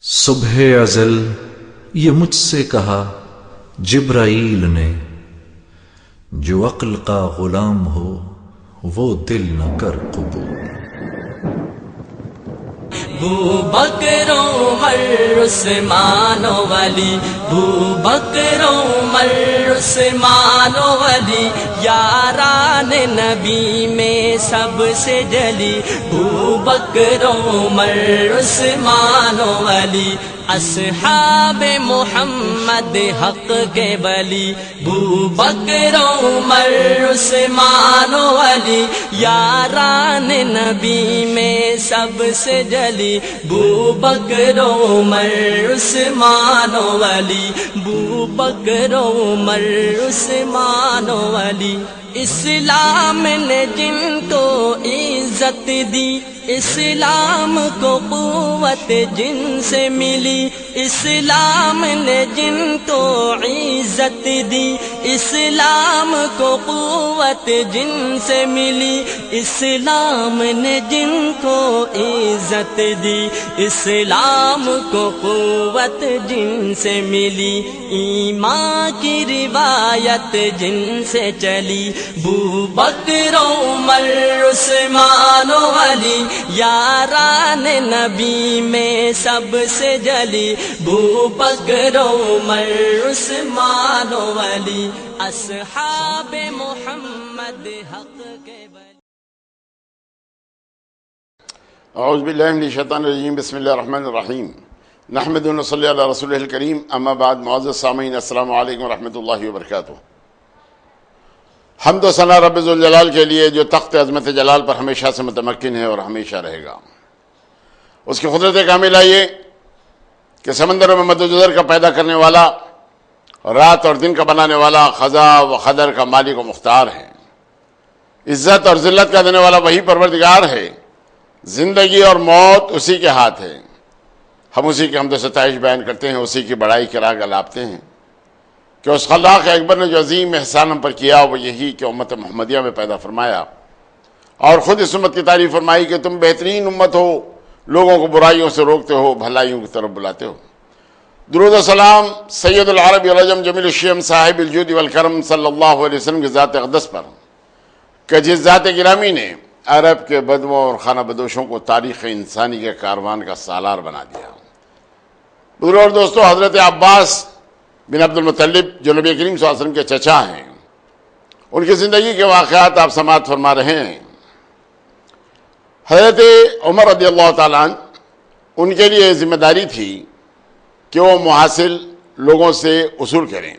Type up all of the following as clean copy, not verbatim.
صبح ازل یہ مجھ سے کہا جبرائیل نے، جو عقل کا غلام ہو وہ دل نہ کر قبول۔ بکر عمر عثمان و علی، بکر عمر عثمان و علی، یاران نبی میں سب سے جلی، بکر عمر عثمان و علی، اصحاب محمد حق کے ولی، بکر عمر عثمان و علی، یاران نبی میں سب سے جلی، بکر عمر عثمان و علی، بکر عمر عثمان و علی۔ اسلام نے جن کو عزت دی، اسلام کو قوت جن سے ملی، اسلام نے جن کو عزت دی، اسلام کو قوت جن سے ملی، اسلام نے جن کو عزت دی، اسلام کو قوت جن سے ملی، ایمان کی روایت جن سے چلی، بکر عمر عثمان و علی، یاران نبی میں سب سے جلی، بکر عمر عثمان و علی، اصحاب محمد حق کے ولی۔ اعوذ باللہ من الشیطان الرجیم، بسم اللہ الرحمن الرحیم، نحمد و نصلی علی رسولہ الکریم، اما بعد، معزز سامعین، السلام علیکم ورحمۃ اللہ وبرکاتہ۔ حمد و ثنا رب ذوالجلال کے لیے جو تخت عظمت جلال پر ہمیشہ سے متمکن ہے اور ہمیشہ رہے گا۔ اس کی قدرت کاملہ یہ کہ سمندروں میں مد و جزر کا پیدا کرنے والا، رات اور دن کا بنانے والا، خزا و خدر کا مالک و مختار ہے، عزت اور ذلت کا دینے والا وہی پروردگار ہے، زندگی اور موت اسی کے ہاتھ ہے۔ ہم اسی کی حمد و ستائش بیان کرتے ہیں، اسی کی بڑائی کے راگ الاپتے ہیں کہ اس خلاق اکبر نے جو عظیم احسان ہم پر کیا وہ یہی کہ امت محمدیہ میں پیدا فرمایا، اور خود اس امت کی تعریف فرمائی کہ تم بہترین امت ہو، لوگوں کو برائیوں سے روکتے ہو، بھلائیوں کی طرف بلاتے ہو۔ درود و سلام سید العرب والعجم جمیل الشیم صاحب الجود والکرم صلی اللہ علیہ وسلم کی ذات اقدس پر کہ جس ذات گرامی نے عرب کے بدووں اور خانہ بدوشوں کو تاریخ انسانی کے کاروان کا سالار بنا دیا۔ بزرگوں اور دوستو، حضرت عباس بن عبد المطلب جو نبی کریم صلی اللہ علیہ وسلم کے چچا ہیں، ان کی زندگی کے واقعات آپ سماعت فرما رہے ہیں۔ حضرت عمر رضی اللہ تعالیٰ عنہ، ان کے لیے ذمہ داری تھی کہ وہ محاصل لوگوں سے اصول کریں۔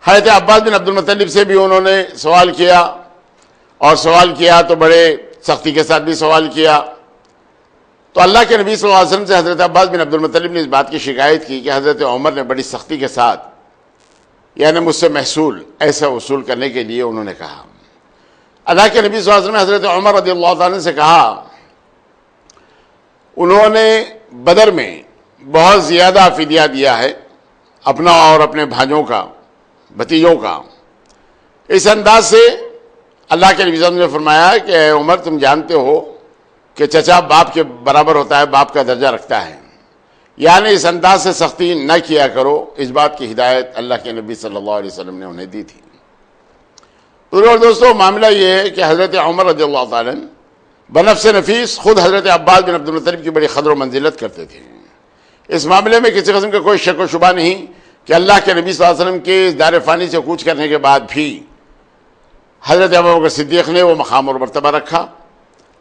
حضرت عباس بن عبد المطلب سے بھی انہوں نے سوال کیا، اور سوال کیا تو بڑے سختی کے ساتھ بھی سوال کیا۔ تو اللہ کے نبی صلی اللہ علیہ وسلم سے حضرت عباس بن عبد المطلب نے اس بات کی شکایت کی کہ حضرت عمر نے بڑی سختی کے ساتھ، یعنی مجھ سے محصول ایسا وصول کرنے کے لیے انہوں نے کہا۔ اللہ کے نبی صلی اللہ علیہ وسلم نے حضرت عمر رضی اللہ عنہ سے کہا، انہوں نے بدر میں بہت زیادہ فدیہ دیا ہے، اپنا اور اپنے بھائیوں کا، بھتیجوں کا۔ اس انداز سے اللہ کے نبی صلی اللہ علیہ وسلم نے فرمایا کہ اے عمر، تم جانتے ہو کہ چچا باپ کے برابر ہوتا ہے، باپ کا درجہ رکھتا ہے، یعنی اس انداز سے سختی نہ کیا کرو۔ اس بات کی ہدایت اللہ کے نبی صلی اللہ علیہ وسلم نے انہیں دی تھی۔ اور دوستو، معاملہ یہ ہے کہ حضرت عمر رضی اللہ تعالیٰ بنفس نفیس خود حضرت عباس بن عبد المطلب کی بڑی قدر و منزلت کرتے تھے۔ اس معاملے میں کسی قسم کا کوئی شک و شبہ نہیں کہ اللہ کے نبی صلی اللہ علیہ وسلم کے اس دار فانی سے کوچ کرنے کے بعد بھی حضرت ابوبکر صدیق نے وہ مقام اور مرتبہ رکھا۔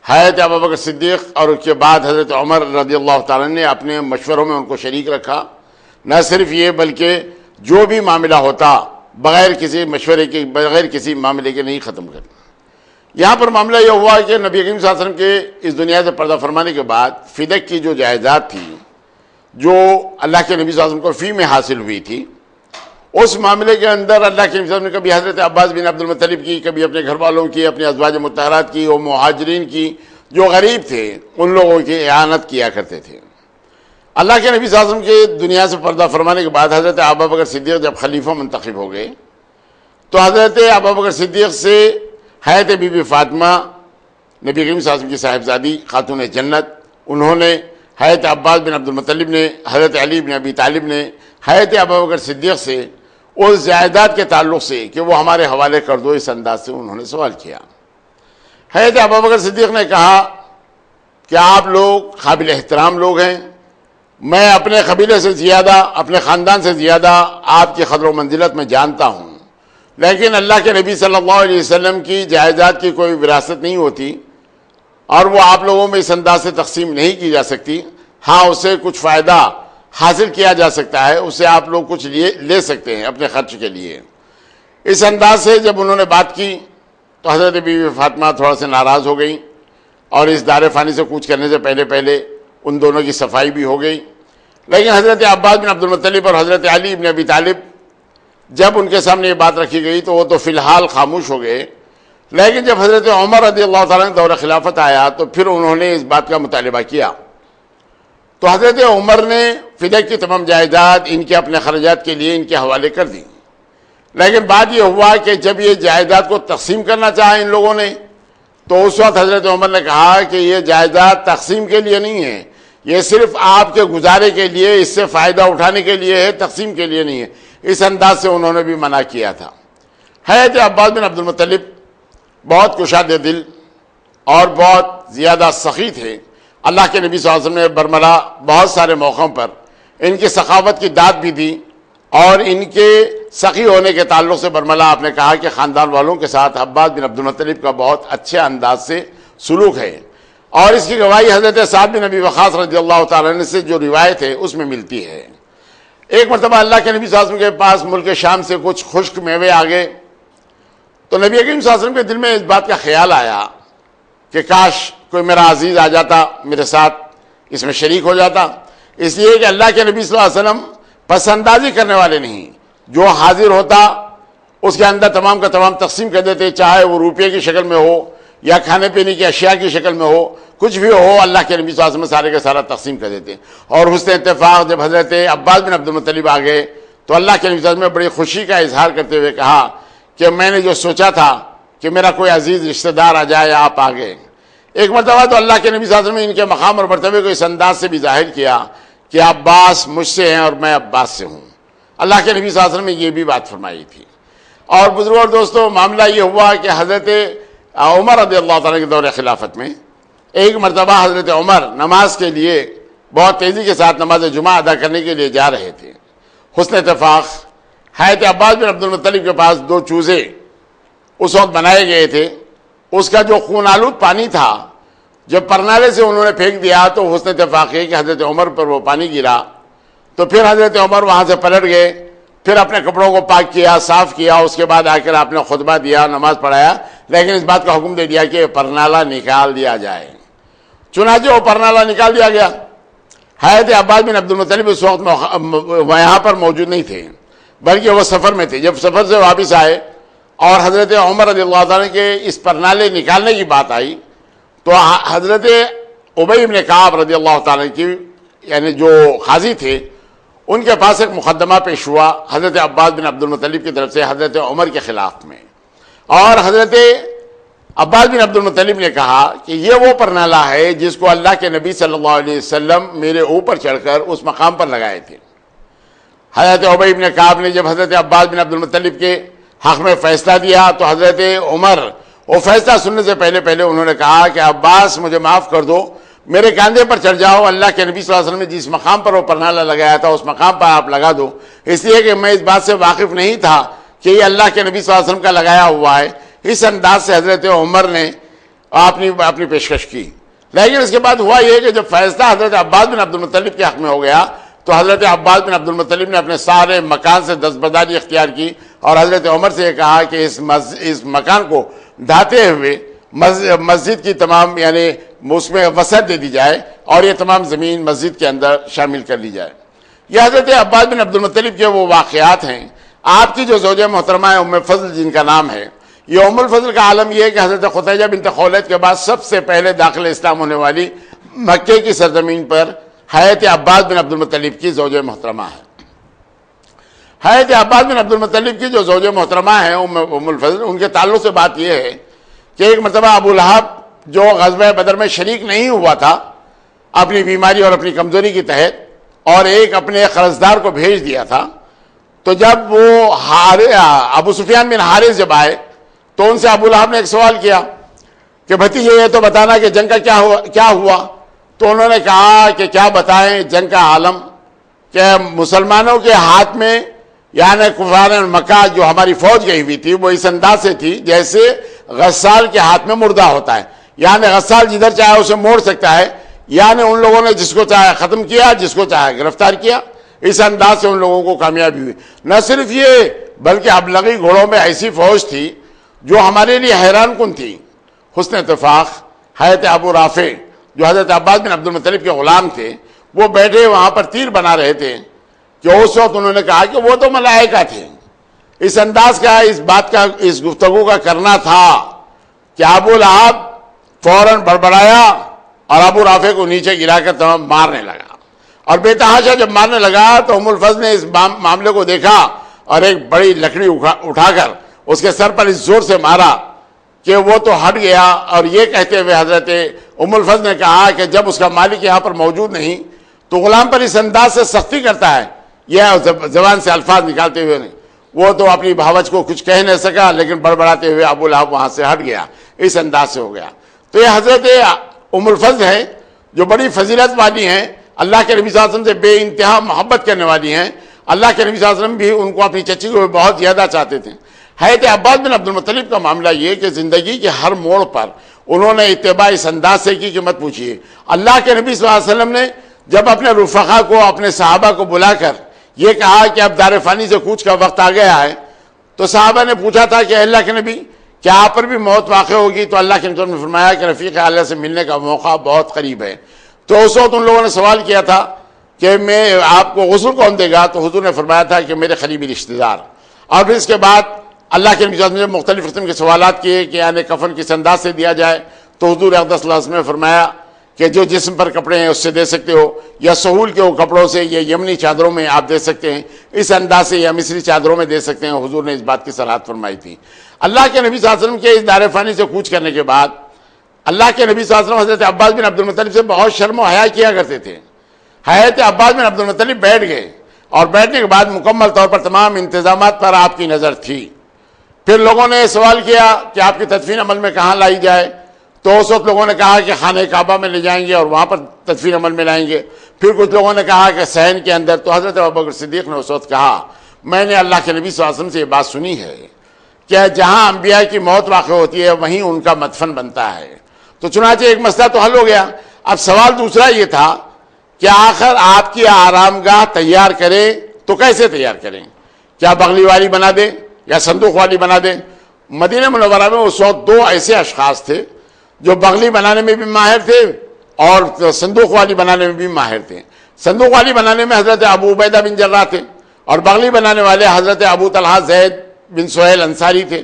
حضرت ابوبکر صدیق اور اس کے بعد حضرت عمر رضی اللہ تعالیٰ نے اپنے مشوروں میں ان کو شریک رکھا۔ نہ صرف یہ بلکہ جو بھی معاملہ ہوتا بغیر کسی مشورے کے، بغیر کسی معاملے کے نہیں ختم کرنا۔ یہاں پر معاملہ یہ ہوا کہ نبی کریم صلی اللہ علیہ وسلم کے اس دنیا سے پردہ فرمانے کے بعد فدق کی جو جائیداد تھی، جو اللہ کے نبی صلی اللہ علیہ وسلم کو فی میں حاصل ہوئی تھی، اس معاملے کے اندر اللہ کے نبی صلی اللہ علیہ وسلم نے کبھی حضرت عباس بن عبد المطلب کی، کبھی اپنے گھر والوں کی، اپنے ازواج مطہرات کی، اور مہاجرین کی جو غریب تھے ان لوگوں کی اعانت کیا کرتے تھے۔ اللہ کے نبی صلی اللہ علیہ وسلم کے دنیا سے پردہ فرمانے کے بعد حضرت ابوبکر صدیق جب خلیفہ منتخب ہو گئے تو حضرت ابوبکر صدیق سے حضرت بی بی فاطمہ نبی کریم صلی اللہ علیہ وسلم کی صاحبزادی خاتون جنت، انہوں نے حضرت عباس بن عبد المطلب نے حضرت علی بن ابی طالب نے حضرت ابوبکر صدیق سے اس جائیداد کے تعلق سے کہ وہ ہمارے حوالے کر دو، اس انداز سے انہوں نے سوال کیا۔ حضرت ابوبکر صدیق نے کہا کہ آپ لوگ قابل احترام لوگ ہیں، میں اپنے قبیلے سے زیادہ، اپنے خاندان سے زیادہ آپ کی قدر و منزلت میں جانتا ہوں، لیکن اللہ کے نبی صلی اللہ علیہ وسلم کی جائیداد کی کوئی وراثت نہیں ہوتی اور وہ آپ لوگوں میں اس انداز سے تقسیم نہیں کی جا سکتی۔ ہاں اسے کچھ فائدہ حاصل کیا جا سکتا ہے، اسے آپ لوگ کچھ لے سکتے ہیں اپنے خرچ کے لیے۔ اس انداز سے جب انہوں نے بات کی تو حضرت بی بی فاطمہ تھوڑا سے ناراض ہو گئی اور اس دار فانی سے کوچ کرنے سے پہلے ان دونوں کی صفائی بھی ہو گئی۔ لیکن حضرت عباس بن عبد المطلب اور حضرت علی بن ابی طالب جب ان کے سامنے یہ بات رکھی گئی تو وہ تو فی الحال خاموش ہو گئے، لیکن جب حضرت عمر رضی اللہ تعالیٰ عنہ دور خلافت آیا تو پھر انہوں نے اس بات کا مطالبہ کیا۔ تو حضرت عمر نے فدیہ کی تمام جائیداد ان کے اپنے خرچات کے لیے ان کے حوالے کر دی، لیکن بات یہ ہوا کہ جب یہ جائیداد کو تقسیم کرنا چاہا ان لوگوں نے تو اس وقت حضرت عمر نے کہا کہ یہ جائیداد تقسیم کے لیے نہیں ہے، یہ صرف آپ کے گزارے کے لیے، اس سے فائدہ اٹھانے کے لیے ہے، تقسیم کے لیے نہیں ہے۔ اس انداز سے انہوں نے بھی منع کیا تھا۔ حضرت عباس بن عبد المطلب بہت کشادہ دل اور بہت زیادہ سخی تھے۔ اللہ کے نبی صلی اللہ علیہ وسلم نے برملا بہت سارے موقعوں پر ان کی سخاوت کی داد بھی دی، اور ان کے سخی ہونے کے تعلق سے برملا آپ نے کہا کہ خاندان والوں کے ساتھ عباس بن عبد المطلب کا بہت اچھے انداز سے سلوک ہے، اور اس کی گواہی حضرت سعد بن ابی وقاص رضی اللہ تعالیٰ عنہ سے جو روایت ہے اس میں ملتی ہے۔ ایک مرتبہ اللہ کے نبی صلی اللہ علیہ وسلم کے پاس ملک شام سے کچھ خشک میوے آ گئے تو نبی کریم صلی اللہ علیہ وسلم کے دل میں اس بات کا خیال آیا کہ کاش کوئی میرا عزیز آ جاتا، میرے ساتھ اس میں شریک ہو جاتا، اس لیے کہ اللہ کے نبی صلی اللہ علیہ وسلم پسندازی کرنے والے نہیں، جو حاضر ہوتا اس کے اندر تمام کا تمام تقسیم کر دیتے، چاہے وہ روپے کی شکل میں ہو یا کھانے پینے کی اشیاء کی شکل میں ہو، کچھ بھی ہو، اللہ کے نبی صلی اللہ علیہ وسلم سارے کا سارا تقسیم کر دیتے۔ اور حسن اتفاق جب حضرت عباس بن عبد المطلب آ گئے تو اللہ کے نبی صلی اللہ علیہ وسلم نے بڑی خوشی کا اظہار کرتے ہوئے کہا کہ میں نے جو سوچا تھا کہ میرا کوئی عزیز رشتہ دار آ جائے، آپ آ گئے۔ ایک مرتبہ تو اللہ کے نبی صلی اللہ علیہ وسلم نے ان کے مقام اور مرتبے کو اس انداز سے بھی ظاہر کیا کہ عباس مجھ سے ہیں اور میں عباس سے ہوں۔ اللہ کے نبی صلی اللہ علیہ وسلم نے یہ بھی بات فرمائی تھی۔ اور بزرگوں اور دوستوں، معاملہ یہ ہوا کہ حضرت عمر رضی اللہ تعالیٰ کے دور خلافت میں ایک مرتبہ حضرت عمر نماز کے لیے بہت تیزی کے ساتھ نماز جمعہ ادا کرنے کے لیے جا رہے تھے۔ حسن اتفاق حضرت عباس بن عبد المطلب کے پاس 2 چوزے اس وقت بنائے گئے تھے، اس کا جو خون آلود پانی تھا جب پرنالے سے انہوں نے پھینک دیا تو حسن اتفاق ہے کہ حضرت عمر پر وہ پانی گرا تو پھر حضرت عمر وہاں سے پلٹ گئے، پھر اپنے کپڑوں کو پاک کیا، صاف کیا، اس کے بعد آ کر آپ نے خطبہ دیا، نماز پڑھایا، لیکن اس بات کا حکم دے دیا کہ پرنالہ نکال دیا جائے۔ چنانچہ وہ پرنالہ نکال دیا گیا۔ حضرت عباس بن عبد المطلب اس وقت یہاں پر موجود نہیں تھے، بلکہ وہ سفر میں تھے۔ جب سفر سے واپس آئے اور حضرت عمر رضی اللہ تعالیٰ کے اس پرنالے نکالنے کی بات آئی تو حضرت ابی بن کعب رضی اللہ تعالیٰ کی یعنی جو قاضی تھے ان کے پاس ایک مقدمہ پیش ہوا حضرت عباس بن عبد المطلب کی طرف سے حضرت عمر کے خلاف میں، اور حضرت عباس بن عبد المطلب نے کہا کہ یہ وہ پرنالہ ہے جس کو اللہ کے نبی صلی اللہ علیہ وسلم میرے اوپر چڑھ کر اس مقام پر لگائے تھے۔ حضرت ابی بن کعب نے جب حضرت عباس بن عبد المطلب کے حق میں فیصلہ دیا تو حضرت عمر وہ فیصلہ سننے سے پہلے انہوں نے کہا کہ عباس مجھے معاف کر دو، میرے کاندھے پر چڑھ جاؤ، اللہ کے نبی صلی اللہ علیہ وسلم نے جس مقام پر وہ پرنالہ لگایا تھا اس مقام پر آپ لگا دو، اس لیے کہ میں اس بات سے واقف نہیں تھا کہ یہ اللہ کے نبی صلی اللہ علیہ وسلم کا لگایا ہوا ہے۔ اس انداز سے حضرت عمر نے اپنی پیشکش کی۔ لیکن اس کے بعد ہوا یہ کہ جب فیصلہ حضرت عباس بن عبد المطلب کے حق میں ہو گیا تو حضرت عباس بن عبد المطلب نے اپنے سارے مکان سے دستبرداری اختیار کی اور حضرت عمر سے یہ کہا کہ اس مکان کو ڈھاتے ہوئے مسجد کی تمام یعنی اس میں وسعت دے دی جائے اور یہ تمام زمین مسجد کے اندر شامل کر لی جائے۔ یہ حضرت عباس بن عبد المطلب کے وہ واقعات ہیں۔ آپ کی جو زوجہ محترمہ ہے ام فضل جن کا نام ہے، یہ ام الفضل کا عالم یہ ہے کہ حضرت خدیجہ بنت خولید کے بعد سب سے پہلے داخل اسلام ہونے والی مکے کی سرزمین پر حضرت عباس بن عبد المطلب کی زوجہ محترمہ ہے۔ حضرت عباس بن عبد المطلب کی جو زوجہ محترمہ ہیں ام الفضل، ان کے تعلق سے بات یہ ہے کہ ایک مرتبہ ابو لہب جو غزوہ بدر میں شریک نہیں ہوا تھا اپنی بیماری اور اپنی کمزوری کے تحت اور ایک اپنے قرضدار کو بھیج دیا تھا. تو جب وہ ابو سفیان بن حارث جب آئے تو ان سے ابو لہب نے ایک سوال کیا کہ بھتیجے یہ تو بتانا کہ جنگ کا کیا ہوا. تو انہوں نے کہا کہ کیا بتائیں جنگ کا عالم، کہ مسلمانوں کے ہاتھ میں یعنی کفار مکہ جو ہماری فوج گئی ہوئی تھی وہ اس انداز سے تھی جیسے غسال کے ہاتھ میں مردہ ہوتا ہے، یعنی غسال جدھر چاہے اسے موڑ سکتا ہے. یعنی ان لوگوں نے جس کو چاہے ختم کیا، جس کو چاہے گرفتار کیا. اس انداز سے ان لوگوں کو کامیابی ہوئی. نہ صرف یہ بلکہ ابلغی گھوڑوں میں ایسی فوج تھی جو ہمارے لیے حیران کن تھی. حسن اتفاق حضرت ابو رافع جو حضرت عباس بن عبد المطلب کے غلام تھے، وہ بیٹھے وہاں پر تیر بنا رہے تھے کہ اس وقت انہوں نے کہا کہ وہ تو ملائکہ تھے. اس انداز کا اس بات کا اس گفتگو کا کرنا تھا کہ ابو لہب فوراً بڑبڑایا اور ابو رافع کو نیچے گرا کر تمام مارنے لگا. اور بے تحاشا جب مارنے لگا تو ام الفضل نے اس معاملے کو دیکھا اور ایک بڑی لکڑی اٹھا کر اس کے سر پر اس زور سے مارا کہ وہ تو ہٹ گیا. اور یہ کہتے ہوئے حضرت ام الفضل نے کہا کہ جب اس کا مالک یہاں پر موجود نہیں تو غلام پر اس انداز سے سختی کرتا ہے. یہ زبان سے الفاظ نکالتے ہوئے نہیں، وہ تو اپنی بھاوج کو کچھ کہہ نہیں سکا لیکن بڑبڑاتے ہوئے ابو لہب وہاں سے ہٹ گیا. اس انداز سے ہو گیا. تو یہ حضرت ام الفضل ہیں جو بڑی فضیلت والی ہیں، اللہ کے نبی صلی اللہ علیہ وسلم سے بے انتہا محبت کرنے والی ہیں. اللہ کے نبی صلی اللہ علیہ وسلم بھی ان کو اپنی چچی کو بہت زیادہ چاہتے تھے. حضرت عباس بن عبد المطلب کا معاملہ یہ کہ زندگی کے ہر موڑ پر انہوں نے اتباع اس انداز سے کی کہ مت پوچھیے. اللہ کے نبی صلی اللہ علیہ وسلم نے جب اپنے رفقا کو اپنے صحابہ کو بلا کر یہ کہا کہ اب دار فانی سے کوچ کا وقت آ گیا ہے تو صحابہ نے پوچھا تھا کہ اللہ کے نبی کیا آپ پر بھی موت واقع ہوگی؟ تو اللہ کے نبی نے فرمایا کہ رفیق اعلیٰ سے ملنے کا موقع بہت قریب ہے. تو اس وقت ان لوگوں نے سوال کیا تھا کہ میں آپ کو غسل کون دے گا؟ تو حضور نے فرمایا تھا کہ میرے قریبی رشتہ دار. اور پھر اس کے بعد اللہ کے نبی صلی اللہ علیہ وسلم نے مختلف قسم کے سوالات کیے کہ یعنی کفن کس انداز سے دیا جائے. تو حضور اقدس صلی اللہ علیہ وسلم نے فرمایا کہ جو جسم پر کپڑے ہیں اس سے دے سکتے ہو، یا سہول کے کپڑوں سے یا یمنی چادروں میں آپ دے سکتے ہیں، اس انداز سے یا مصری چادروں میں دے سکتے ہیں. حضور نے اس بات کی صلاحت فرمائی تھی. اللہ کے نبی صلی اللہ علیہ وسلم کے اس دار فانی سے کوچ کرنے کے بعد اللہ کے نبی صلی اللہ علیہ وسلم حضرت عباس بن عبد المطلب سے بہت شرم و حیا کیا کرتے تھے. حضرت عباس بن عبد المطلب بیٹھ گئے اور بیٹھنے کے بعد مکمل طور پر تمام انتظامات پر آپ کی نظر تھی. پھر لوگوں نے سوال کیا کہ آپ کی تدفین عمل میں کہاں لائی جائے؟ تو اس وقت لوگوں نے کہا کہ خانہ کعبہ میں لے جائیں گے اور وہاں پر تدفین عمل میں لائیں گے. پھر کچھ لوگوں نے کہا کہ صحن کے اندر. تو حضرت ابوبکر صدیق نے اس وقت کہا میں نے اللہ کے نبی صلی اللہ علیہ وسلم سے یہ بات سنی ہے کہ جہاں انبیاء کی موت واقع ہوتی ہے وہیں ان کا مدفن بنتا ہے. تو چنانچہ ایک مسئلہ تو حل ہو گیا. اب سوال دوسرا یہ تھا کہ آخر آپ کی آرام گاہ تیار کریں تو کیسے تیار کریں؟ کیا بغلی والی بنا دیں یا صندوق والی بنا دیں؟ مدینہ منورہ میں اس وقت دو ایسے اشخاص تھے جو بغلی بنانے میں بھی ماہر تھے اور صندوق والی بنانے میں بھی ماہر تھے. صندوق والی بنانے میں حضرت ابو عبیدہ بن جراح تھے اور بغلی بنانے والے حضرت ابو طلحہ زید بن سہیل انصاری تھے.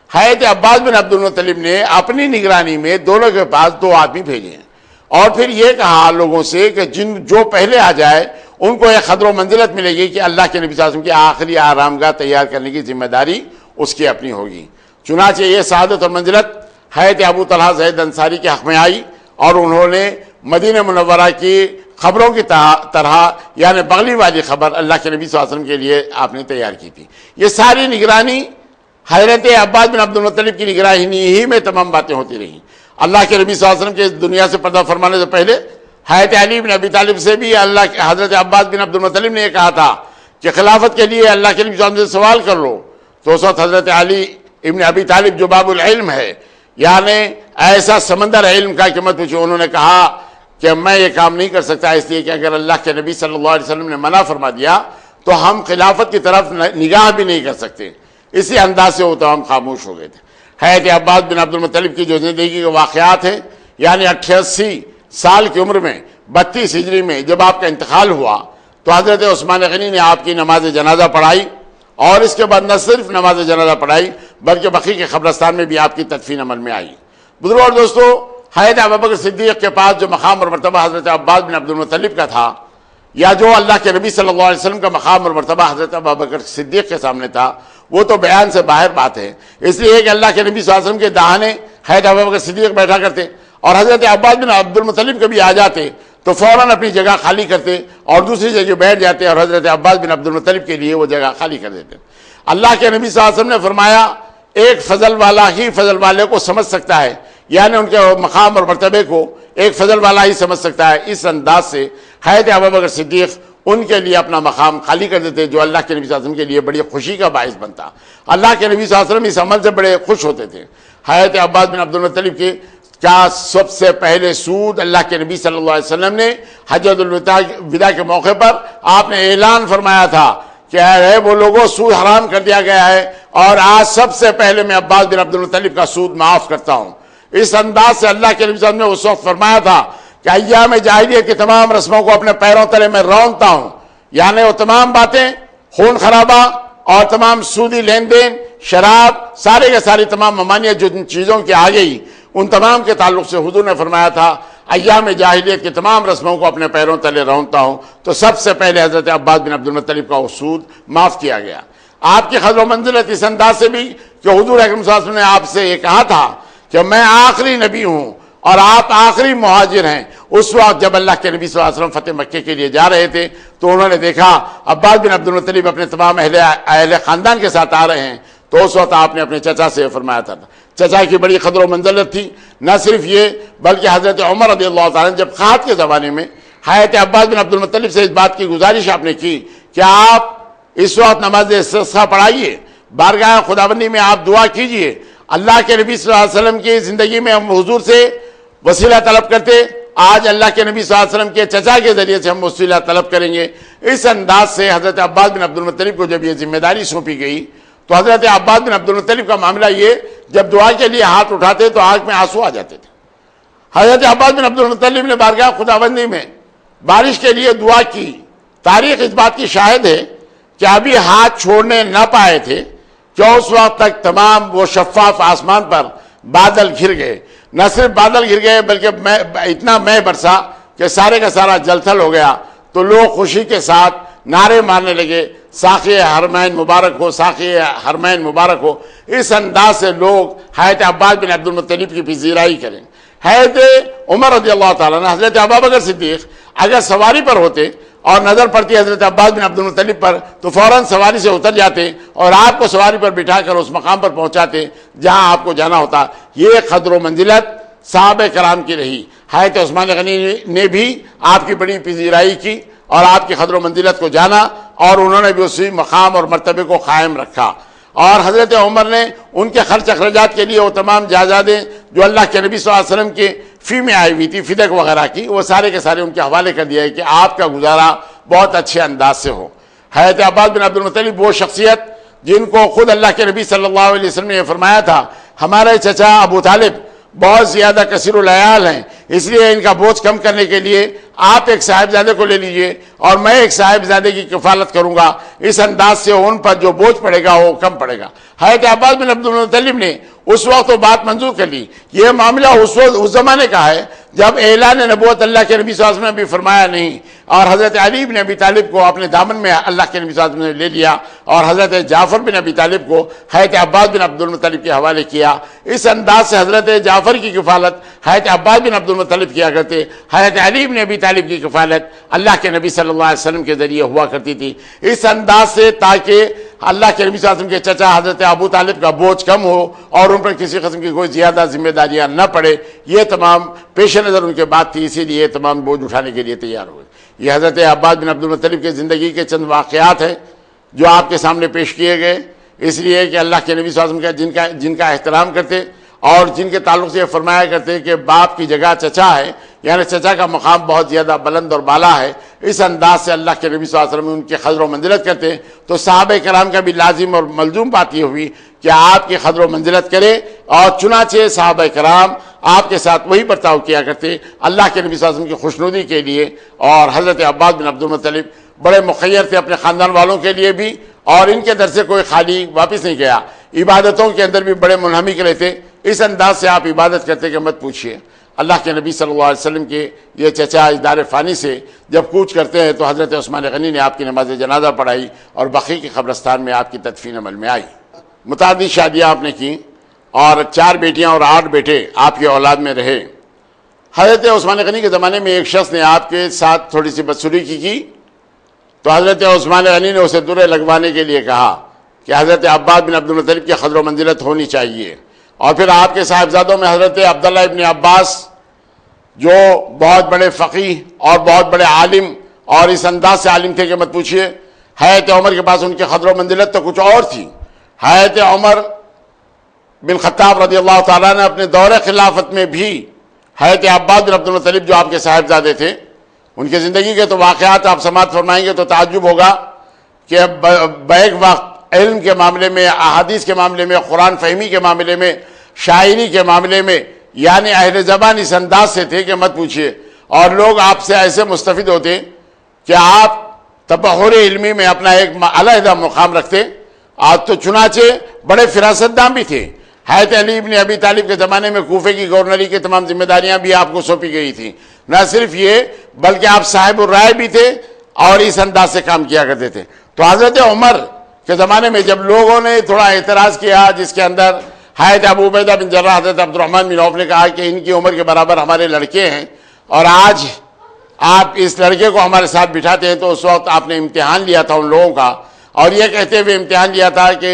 حضرت عباس بن عبد المطلب نے اپنی نگرانی میں دونوں کے پاس دو آدمی بھیجے ہیں اور پھر یہ کہا لوگوں سے کہ جو پہلے آ جائے ان کو ایک قدر و منزلت ملے گی کہ اللہ کے نبی صلی اللہ علیہ وسلم کی آخری آرام گاہ تیار کرنے کی ذمہ داری اس کی اپنی ہوگی. چنانچہ یہ سعادت اور منزلت حضرت ابو طلحہ زید انصاری کے حق میں آئی اور انہوں نے مدینہ منورہ کی خبروں کی طرح یعنی بغلی والی خبر اللہ کے نبی صلی اللہ علیہ وسلم کے لیے آپ نے تیار کی تھی. یہ ساری نگرانی حضرت عباس بن عبد المطلب کی نگرانی ہی میں تمام باتیں ہوتی رہیں. اللہ کے نبی صلی اللہ علیہ وسلم کے دنیا سے پردہ فرمانے سے پہلے حضرت علی بن ابی طالب سے بھی حضرت عباس بن عبد المطلب نے یہ کہا تھا کہ خلافت کے لیے اللہ کے نبی صلی اللہ علیہ وسلم سے سوال کر لو. تو اس وقت حضرت علی ابن ابی طالب جو باب العلم ہے یعنی ایسا سمندر علم کا کہ مت پوچھو، انہوں نے کہا کہ میں یہ کام نہیں کر سکتا اس لیے کہ اگر اللہ کے نبی صلی اللہ علیہ وسلم نے منع فرما دیا تو ہم خلافت کی طرف نگاہ بھی نہیں کر سکتے. اسی انداز سے وہ تمام خاموش ہو گئے تھے. حضرت عباس بن عبد المطلب کی جو زندگی کے واقعات ہیں یعنی 88 سال کی عمر میں 32 ہجری میں جب آپ کا انتقال ہوا تو حضرت عثمان غنی نے آپ کی نماز جنازہ پڑھائی اور اس کے بعد نہ صرف نماز جنازہ پڑھائی بلکہ بقیع کے قبرستان میں بھی آپ کی تدفین عمل میں آئی. بزرگوں اور دوستو، حضرت ابوبکر صدیق کے پاس جو مقام اور مرتبہ حضرت عباس بن عبد المطلب کا تھا یا جو اللہ کے نبی صلی اللہ علیہ وسلم کا مقام اور مرتبہ حضرت ابوبکر صدیق کے سامنے تھا وہ تو بیان سے باہر بات ہے. اس لیے کہ اللہ کے نبی صلی اللہ علیہ وسلم کے دہانے حضرت ابوبکر صدیق بیٹھا کرتے اور حضرت عباس بن عبد المطلب کبھی آ جاتے تو فوراً اپنی جگہ خالی کرتے اور دوسری جگہ بیٹھ جاتے اور حضرت عباس بن عبد المطلب کے لیے وہ جگہ خالی کر دیتے۔ اللہ کے نبی صلی اللہ علیہ وسلم نے فرمایا ایک فضل والا ہی فضل والے کو سمجھ سکتا ہے، یعنی ان کے مقام اور مرتبے کو ایک فضل والا ہی سمجھ سکتا ہے۔ اس انداز سے حضرت ابوبکر صدیق ان کے لیے اپنا مقام خالی کر دیتے، جو اللہ کے نبی صلی اللہ علیہ وسلم کے لیے بڑی خوشی کا باعث بنتا۔ اللہ کے نبی صلی اللہ علیہ وسلم اس عمل سے بڑے خوش ہوتے تھے۔ حضرت عباس بن عبد المطلب کے کیا سب سے پہلے سود اللہ کے نبی صلی اللہ علیہ وسلم نے حجۃ الوداع کے موقع پر آپ نے اعلان فرمایا تھا کہ اے وہ لوگوں، سود حرام کر دیا گیا ہے اور آج سب سے پہلے میں عباس بن عبد المطلب کا سود معاف کرتا ہوں۔ اس انداز سے اللہ کے نبی صلی اللہ علیہ وسلم نے اس وقت فرمایا تھا کہ ایام جاہلیت کی تمام رسموں کو اپنے پیروں تلے میں رونتا ہوں، یعنی وہ تمام باتیں، خون خرابہ اور تمام سودی لین دین، شراب، سارے کے ساری تمام ممانعت جو ان چیزوں کی آ گئی، ان تمام کے تعلق سے حضور نے فرمایا تھا ایام جاہلیت کی تمام رسموں کو اپنے پیروں تلے رونتا ہوں۔ تو سب سے پہلے حضرت عباس بن عبد المطلب کا وہ سود معاف کیا گیا۔ آپ کی قدر و منزلت اس انداز سے بھی کہ حضور اکرم صلی اللہ علیہ وسلم نے آپ سے یہ کہا تھا کہ میں آخری نبی ہوں اور آپ آخری مہاجر ہیں۔ اس وقت جب اللہ کے نبی صلی اللہ علیہ وسلم فتح مکہ کے لیے جا رہے تھے تو انہوں نے دیکھا عباس بن عبد المطلب اپنے تمام اہل خاندان کے ساتھ آ رہے ہیں، تو اس وقت آپ نے اپنے چچا سے فرمایا تھا۔ چچا کی بڑی قدر و منزلت تھی، نہ صرف یہ بلکہ حضرت عمر رضی اللہ تعالیٰ عنہ جب خلافت کے زمانے میں حضرت عباس بن عبد المطلب سے اس بات کی گزارش آپ نے کی کہ آپ اس وقت نماز استسقاء پڑھائیے، بارگاہ خداوندی میں آپ دعا کیجئے۔ اللہ کے نبی صلی اللہ علیہ وسلم کی زندگی میں ہم حضور سے وسیلہ طلب کرتے، آج اللہ کے نبی صلی اللہ علیہ وسلم کے چچا کے ذریعے سے ہم وسیلہ طلب کریں گے۔ اس انداز سے حضرت عباس بن عبد المطلب کو جب یہ ذمہ داری سونپی گئی تو حضرت عباس بن عبد المطلب کا معاملہ یہ، جب دعا کے لیے ہاتھ اٹھاتے تو آنکھ میں آنسو آ جاتے تھے۔ حضرت عباس بن عبد المطلب نے بارگاہ خداوندی میں بارش کے لیے دعا کی۔ تاریخ اس بات کی شاہد ہے کہ ابھی ہاتھ چھوڑنے نہ پائے تھے کہ اس وقت تک تمام وہ شفاف آسمان پر بادل گھر گئے۔ نہ صرف بادل گر گئے بلکہ اتنا مے برسا کہ سارے کا سارا جل تھل ہو گیا۔ تو لوگ خوشی کے ساتھ نعرے مارنے لگے، ساقی حرمین مبارک ہو، ساقی حرمین مبارک ہو۔ اس انداز سے لوگ حضرت عباس بن عبد المطلب کی پذیرائی کریں۔ حضرت عمر رضی اللہ تعالیٰ عنہ، حضرت ابوبکر صدیق اگر سواری پر ہوتے اور نظر پڑتی حضرت عباس بن عبد المطلب پر تو فوراً سواری سے اتر جاتے اور آپ کو سواری پر بٹھا کر اس مقام پر پہنچاتے جہاں آپ کو جانا ہوتا۔ یہ قدر و منزلت صحابہ کرام کی رہی۔ حضرت عثمان غنی نے بھی آپ کی بڑی پذیرائی کی اور آپ کی قدر و منزلت کو جانا اور انہوں نے بھی اسی مقام اور مرتبے کو قائم رکھا۔ اور حضرت عمر نے ان کے خرچ اخراجات کے لیے وہ تمام جائیدادیں جو اللہ کے نبی صلی اللہ علیہ وسلم کے فی میں آئی ہوئی تھی، فدق وغیرہ کی، وہ سارے کے سارے ان کے حوالے کر دیا ہے کہ آپ کا گزارا بہت اچھے انداز سے ہو۔ حضرت عباس بن عبد المطلب وہ شخصیت جن کو خود اللہ کے نبی صلی اللہ علیہ وسلم نے یہ فرمایا تھا ہمارے چچا ابو طالب بہت زیادہ کثیر العیال ہیں، اس لیے ان کا بوجھ کم کرنے کے لیے آپ ایک صاحبزادے کو لے لیجئے اور میں ایک صاحبزادے کی کفالت کروں گا۔ اس انداز سے ان پر جو بوجھ پڑے گا وہ کم پڑے گا۔ حضرت عباس بن عبد المطلب نے اس وقت وہ بات منظور کر لی۔ یہ معاملہ اس زمانے کا ہے جب اعلان نبوت اللہ کے نبی صلی اللہ علیہ وسلم نے بھی فرمایا نہیں، اور حضرت علی بن ابی طالب کو اپنے دامن میں اللہ کے نبی صلی اللہ علیہ وسلم نے لے لیا اور حضرت جعفر بن ابی طالب کو حضرت عباس بن عبد المطلب کے حوالے کیا۔ اس انداز سے حضرت جعفر کی کفالت حضرت عباس بن عبد المطلب کیا کرتے، حضرت علی بن ابی طالب کی کفالت اللہ کے نبی صلی اللہ علیہ وسلم کے ذریعے ہوا کرتی تھی۔ اس انداز سے تاکہ اللہ کے نبی صلی اللہ علیہ وسلم کے چچا حضرت ابو طالب کا بوجھ کم ہو اور ان پر کسی قسم کی کوئی زیادہ ذمہ داریاں نہ پڑے، یہ تمام پیش نظر ان کے بات تھی، اسی لیے یہ تمام بوجھ اٹھانے کے لیے تیار ہوئے۔ یہ حضرت عباس بن عبد المطلب کے زندگی کے چند واقعات ہیں جو آپ کے سامنے پیش کیے گئے، اس لیے کہ اللہ کے نبی صلی اللہ علیہ وسلم کا جن کا احترام کرتے اور جن کے تعلق سے یہ فرمایا کرتے کہ باپ کی جگہ چچا ہے، یعنی چچا کا مقام بہت زیادہ بلند اور بالا ہے۔ اس انداز سے اللہ کے نبی صلی اللہ علیہ وسلم ان کی قدر و منزلت کرتے، تو صحابہ کرام کا بھی لازم اور ملزوم بات یہ ہوئی کہ آپ کی قدر و منزلت کرے، اور چنانچہ صحابہ کرام آپ کے ساتھ وہی برتاؤ کیا کرتے اللہ کے نبی صلی اللہ علیہ وسلم کی خوشنودی کے لیے۔ اور حضرت عباس بن عبد المطلب بڑے مخیر تھے اپنے خاندان والوں کے لیے بھی، اور ان کے در سے کوئی خالی واپس نہیں گیا۔ عبادتوں کے اندر بھی بڑے منہمک رہتے، اس انداز سے آپ عبادت کرتے کہ مت پوچھئے۔ اللہ کے نبی صلی اللہ علیہ وسلم کے یہ چچا اس دار فانی سے جب کوچ کرتے ہیں تو حضرت عثمان غنی نے آپ کی نماز جنازہ پڑھائی اور بقیع کی قبرستان میں آپ کی تدفین عمل میں آئی۔ متعدد شادیاں آپ نے کی اور 4 بیٹیاں اور 8 بیٹے آپ کی اولاد میں رہے۔ حضرت عثمان غنی کے زمانے میں ایک شخص نے آپ کے ساتھ تھوڑی سی بدسلوکی کی تو حضرت عثمان غنی نے اسے درے لگوانے کے لیے کہا کہ حضرت عباس بن عبد المطلب کی قدر و منزلت ہونی چاہیے. اور پھر آپ کے صاحبزادوں میں حضرت عبداللہ ابن عباس جو بہت بڑے فقیہ اور بہت بڑے عالم اور اس انداز سے عالم تھے کہ مت پوچھیے. حضرت عمر کے پاس ان کی قدر و منزلت تو کچھ اور تھی. حضرت عمر بن خطاب رضی اللہ تعالیٰ نے اپنے دور خلافت میں بھی حضرت عباس بن عبد المطلب جو آپ کے صاحبزادے تھے ان کی زندگی کے تو واقعات آپ سماعت فرمائیں گے تو تعجب ہوگا کہ بیک وقت علم کے معاملے میں، احادیث کے معاملے میں، قرآن فہمی کے معاملے میں، شاعری کے معاملے میں، یعنی اہل زبان اس انداز سے تھے کہ مت پوچھیے. اور لوگ آپ سے ایسے مستفید ہوتے کہ آپ تبحر علمی میں اپنا ایک علیحدہ مقام رکھتے. آج تو چنانچہ بڑے فراست داں بھی تھے. حضرت علی ابن ابی طالب کے زمانے میں کوفے کی گورنری کی تمام ذمہ داریاں بھی آپ کو سونپی گئی تھیں. نہ صرف یہ بلکہ آپ صاحب الرائے بھی تھے اور اس انداز سے کام کیا کرتے تھے. تو حضرت عمر کے زمانے میں جب لوگوں نے تھوڑا اعتراض کیا جس کے اندر حضرت ابو عبیدہ بن جراح، حضرت عبد الرحمن بن عوف نے کہا کہ ان کی عمر کے برابر ہمارے لڑکے ہیں اور آج آپ اس لڑکے کو ہمارے ساتھ بٹھاتے ہیں، تو اس وقت آپ نے امتحان لیا تھا ان لوگوں کا اور یہ کہتے ہوئے امتحان لیا تھا کہ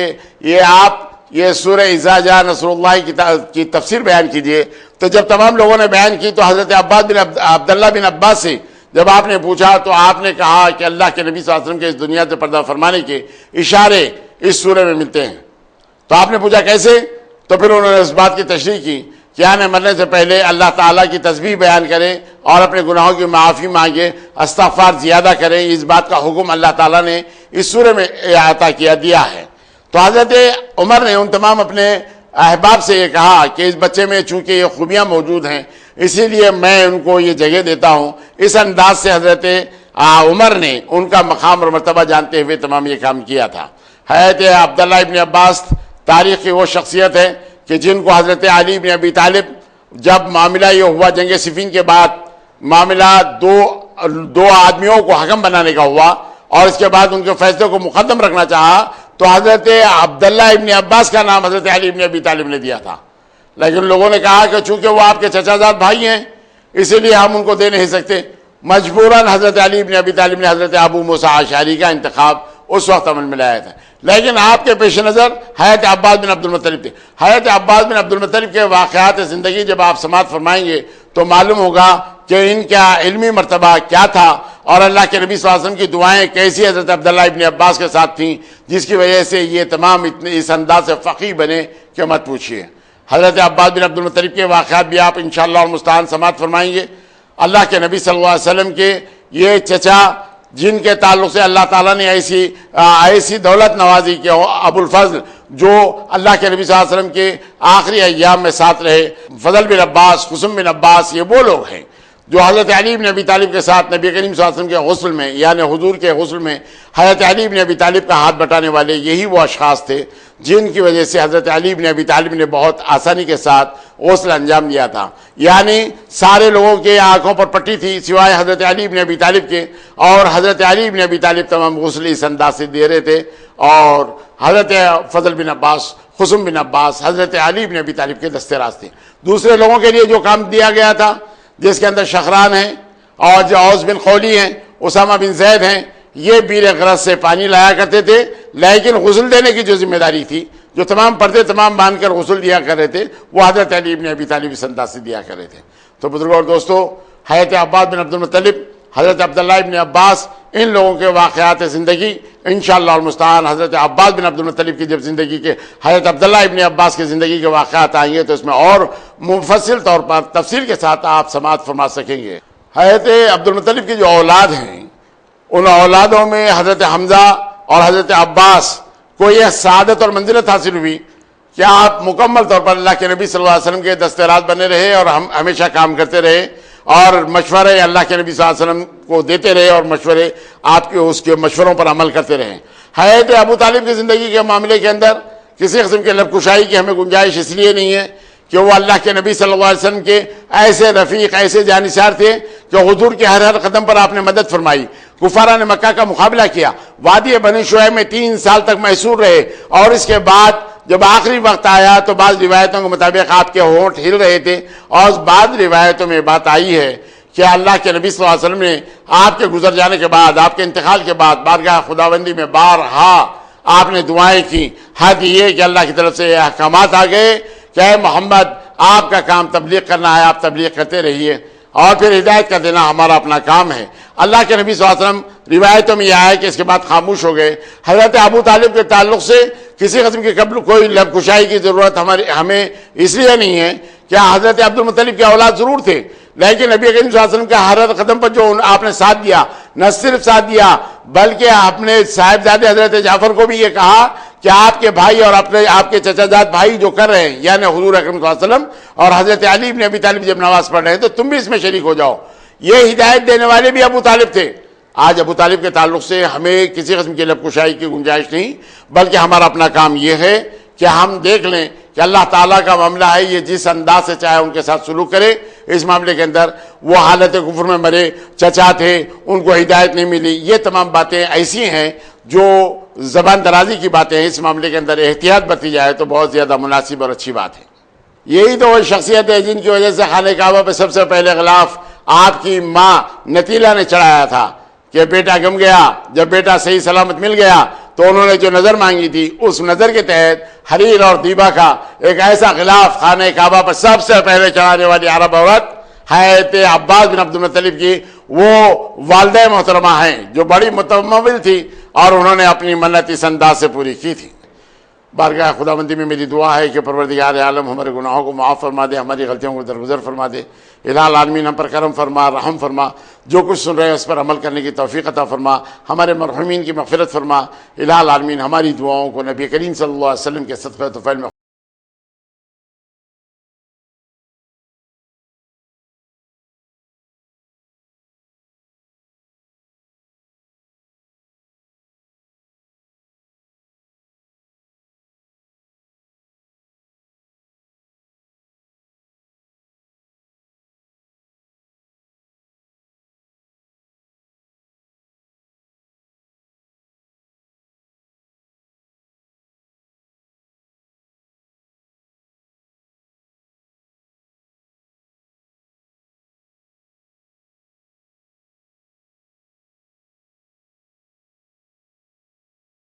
یہ سورہ اذا جاء نصر اللہ کی تفسیر بیان کیجئے. تو جب تمام لوگوں نے بیان کی تو حضرت عباس بن عبداللہ بن عباس سے جب آپ نے پوچھا تو آپ نے کہا کہ اللہ کے نبی صلی اللہ علیہ وسلم کے اس دنیا سے پردہ فرمانے کے اشارے اس سورہ میں ملتے ہیں. تو آپ نے پوچھا کیسے؟ تو پھر انہوں نے اس بات کی تشریح کی کہ آنے مرنے سے پہلے اللہ تعالیٰ کی تسبیح بیان کریں اور اپنے گناہوں کی معافی مانگیں، استغفار زیادہ کریں. اس بات کا حکم اللہ تعالیٰ نے اس سورہ میں عطا دیا ہے. تو حضرت عمر نے ان تمام اپنے احباب سے یہ کہا کہ اس بچے میں چونکہ یہ خوبیاں موجود ہیں اسی لیے میں ان کو یہ جگہ دیتا ہوں. اس انداز سے حضرت عمر نے ان کا مقام اور مرتبہ جانتے ہوئے تمام یہ کام کیا تھا. حضرت عبداللہ ابن عباس تاریخ کی وہ شخصیت ہے کہ جن کو حضرت علی ابن ابی طالب جب معاملہ یہ ہوا جنگ صفین کے بعد معاملہ دو آدمیوں کو حکم بنانے کا ہوا اور اس کے بعد ان کے فیصلے کو مقدم رکھنا چاہا تو حضرت عبداللہ ابن عباس کا نام حضرت علی ابن ابی طالب نے دیا تھا. لیکن لوگوں نے کہا کہ چونکہ وہ آپ کے چچا زاد بھائی ہیں اسی لیے ہم ان کو دے نہیں سکتے. مجبوراً حضرت علی ابن ابی طالب نے حضرت ابو موسیٰ اشعری کا انتخاب اس وقت عمل میں لایا تھا. لیکن آپ کے پیش نظر حضرت عباس بن عبد المطلب تھے. حضرت عباس بن عبد المطلب کے واقعات زندگی جب آپ سماعت فرمائیں گے تو معلوم ہوگا کہ ان کا علمی مرتبہ کیا تھا اور اللہ کے نبی صلی اللہ علیہ وسلم کی دعائیں کیسی حضرت عبداللہ ابن عباس کے ساتھ تھیں جس کی وجہ سے یہ تمام اس انداز سے فقیہ بنے کہ مت پوچھیے. حضرت عباس بن عبد المطلب کے واقعات بھی آپ انشاءاللہ اور مستعان سماعت فرمائیں گے. اللہ کے نبی صلی اللہ علیہ وسلم کے یہ چچا جن کے تعلق سے اللہ تعالیٰ نے ایسی دولت نوازی کہ ابو الفضل جو اللہ کے نبی صلی اللہ علیہ وسلم کے آخری ایام میں ساتھ رہے، فضل بن عباس، قسم بن عباس، یہ وہ لوگ ہیں جو حضرت علی بن ابی طالب کے ساتھ نبی کریم صلی اللہ علیہ وسلم کے غسل میں یعنی حضور کے غسل میں حضرت علی بن ابی طالب کا ہاتھ بٹانے والے یہی وہ اشخاص تھے جن کی وجہ سے حضرت علی بن ابی طالب نے بہت آسانی کے ساتھ غسل انجام دیا تھا. یعنی سارے لوگوں کے آنکھوں پر پٹی تھی سوائے حضرت علی بن ابی طالب کے، اور حضرت علی بن ابی طالب تمام غسل اس انداز سے دے رہے تھے اور حضرت فضل بن عباس، قسم بن عباس حضرت علی بن ابی طالب کے دستے راز تھے. دوسرے لوگوں کے لیے جو کام دیا گیا تھا جس کے اندر شخران ہیں اور جو اوس بن خولی ہیں، اسامہ بن زید ہیں، یہ بیر غرض سے پانی لایا کرتے تھے. لیکن غسل دینے کی جو ذمہ داری تھی، جو تمام پردے تمام باندھ کر غسل دیا کر رہے تھے، وہ حضرت علی بن ابی طالب اس انداز سے دیا کر رہے تھے. تو بزرگوں اور دوستو، حضرت عباس بن عبد المطلب، حضرت عبداللہ ابن عباس، ان لوگوں کے واقعات زندگی انشاءاللہ المستعان حضرت عباس بن عبد المطلب کی جب زندگی کے حضرت عبداللہ ابن عباس کی زندگی کے واقعات آئیں گے تو اس میں اور مفصل طور پر تفصیل کے ساتھ آپ سماعت فرما سکیں گے. حضرت عبد المطلب کی جو اولاد ہیں ان اولادوں میں حضرت حمزہ اور حضرت عباس کو یہ سعادت اور منزلت حاصل ہوئی کہ آپ مکمل طور پر اللہ کے نبی صلی اللہ علیہ وسلم کے دست راز بنے رہے اور ہم ہمیشہ کام کرتے رہے اور مشورے اللہ کے نبی صلی اللہ علیہ وسلم کو دیتے رہے اور مشورے آپ کے اس کے مشوروں پر عمل کرتے رہے. حضرت ابو طالب کی زندگی کے معاملے کے اندر کسی قسم کی لب کشائی کی ہمیں گنجائش اس لیے نہیں ہے کہ وہ اللہ کے نبی صلی اللہ علیہ وسلم کے ایسے رفیق، ایسے جانثار تھے کہ حضور کے ہر قدم پر آپ نے مدد فرمائی. کفارہ نے مکہ کا مقابلہ کیا، وادی بنی شعیب میں 3 سال تک محصور رہے اور اس کے بعد جب آخری وقت آیا تو بعض روایتوں کے مطابق آپ کے ہونٹ ہل رہے تھے، اور بعض روایتوں میں بات آئی ہے کہ اللہ کے نبی صلی اللہ علیہ وسلم نے آپ کے گزر جانے کے بعد، آپ کے انتقال کے بعد بارگاہ خداوندی میں بارہا آپ نے دعائیں کی. حد یہ کہ اللہ کی طرف سے یہ احکامات آ گئے کہ اے محمد آپ کا کام تبلیغ کرنا ہے، آپ تبلیغ کرتے رہیے، اور پھر ہدایت کر دینا ہمارا اپنا کام ہے. اللہ کے نبی صلی اللہ علیہ وسلم روایتوں میں یہ آیا کہ اس کے بعد خاموش ہو گئے. حضرت ابو طالب کے تعلق سے کسی قسم کی قبل کوئی لب کشائی کی ضرورت ہمیں اس لیے نہیں ہے کہ حضرت عبد المطلب کے اولاد ضرور تھے، لیکن نبی کریم صلی اللہ علیہ وسلم کے ہر قدم پر جو آپ نے ساتھ دیا، نہ صرف ساتھ دیا بلکہ اپنے صاحبزادے حضرت جعفر کو بھی یہ کہا کہ آپ کے بھائی اور آپ کے چچا زاد بھائی جو کر رہے ہیں، یعنی حضور اکرم صلی اللہ علیہ وسلم اور حضرت علی بن ابی طالب جب نماز پڑھ رہے ہیں تو تم بھی اس میں شریک ہو جاؤ. یہ ہدایت دینے والے بھی ابو طالب تھے. آج ابو طالب کے تعلق سے ہمیں کسی قسم کی لب کشائی کی گنجائش نہیں، بلکہ ہمارا اپنا کام یہ ہے کہ ہم دیکھ لیں کہ اللہ تعالیٰ کا معاملہ ہے، یہ جس انداز سے چاہے ان کے ساتھ سلوک کرے. اس معاملے کے اندر وہ حالت کفر میں مرے، چچا تھے، ان کو ہدایت نہیں ملی، یہ تمام باتیں ایسی ہیں جو زبان درازی کی باتیں ہیں. اس معاملے کے اندر احتیاط برتی جائے تو بہت زیادہ مناسب اور اچھی بات ہے. یہی تو وہ شخصیت ہے جن کی وجہ سے خانہ کعبہ پہ سب سے پہلے غلاف آپ کی ماں نتیلا نے چڑھایا تھا کہ بیٹا گم گیا. جب بیٹا صحیح سلامت مل گیا تو انہوں نے جو نظر مانگی تھی، اس نظر کے تحت حریر اور دیبا کا ایک ایسا غلاف خانہ کعبہ پر سب سے پہلے چڑھانے والی عرب عورت حضرت عباس بن عبد المطلب کی وہ والدہ محترمہ ہیں جو بڑی متمول تھی، اور انہوں نے اپنی منت اس انداز سے پوری کی تھی. بارگاہ خداوندی میں میری دعا ہے کہ پروردگار عالم ہمارے گناہوں کو معاف فرما دے، ہماری غلطیوں کو درگزر فرما دے. الہ العالمین ہم پر کرم فرما، رحم فرما. جو کچھ سن رہے ہیں اس پر عمل کرنے کی توفیق عطا فرما. ہمارے مرحومین کی مغفرت فرما. الہ العالمین ہماری دعاؤں کو نبی کریم صلی اللہ علیہ وسلم کے صدقہ طفیل میں